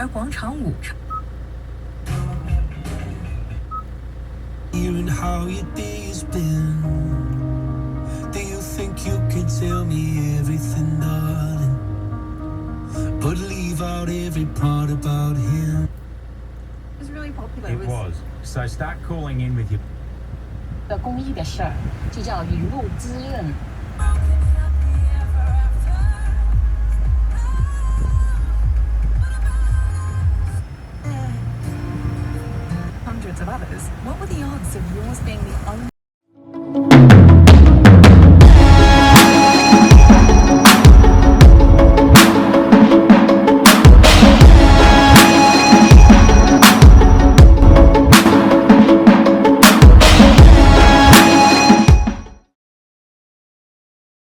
而广场舞场。Hearing how your day's been. Do you think you can tell me everything, darling? But leave out every part about him. It was really popular. It was. So start calling in with your 的公益的事儿，就叫雨露滋润。Hundreds of others. What were the odds of yours being the only